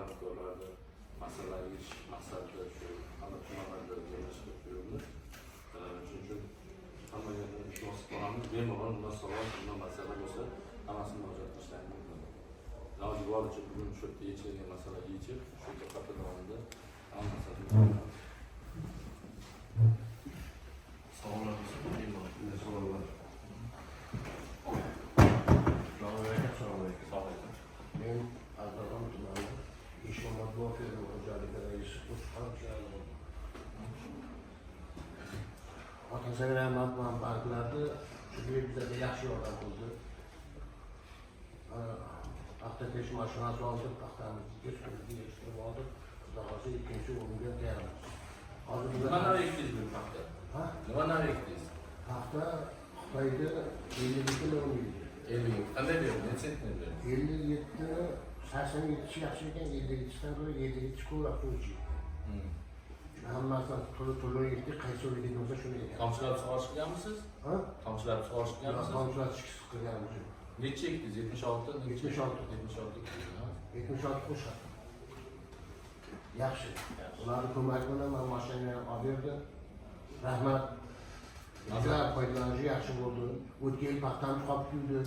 tadbirkorlarni masalalarga yechish maqsadida shu xizmatlarni joylashtirib qo'yildi. Shuning uchun hammaga iltimos qilamiz, bemalol bundan savol, bundan masala bo'lsa, hammasini murojaat qilishlari mumkin. Iloji boricha bugun shu yerda yechilgan masala yechib, shu hafta davomida hamma masalani Savollar bo'lsa, bemalol. Savollar. Men Azarxon tumani Ishxonat ferma xo'jaligi raisi O'sqon Jalolov. Otasiga rahmat manfaatlarni shu bizga yaxshi yordam qildi. Paxta tesh mashinasi oldik, paxtamizni yetishtirib oldik. Xudo xohlasa ikkinchi o'ringa tayyormiz. Hozir nima ekdingiz bu paxta? Ha? Nima ekdingiz? Paxta Xitoyda 52 kilo o'ynaydi. 50. Qanday berdi? Nechta berdi? 57 87 yaxshi ekan, 57dan ko'ra 57 ko'proq qo'ychi. Hammasi to'lov yetdi, qaysi o'ringa bo'lsa shuni ekan. Tomchilab sug'orish qilganmisiz? Ha? Tomchilab sug'orish qilganmisiz? Tomchilatish qilganmiz. Necha ekdingiz? 76, 76. 76 qo'shadi. Yaxshi. Ularni ko'magi bilan men mashinani olib berdim. Rahmat. Bizlar foydalanishi yaxshi bo'ldi. O'tgan yil paxtamiz qolib tuydi.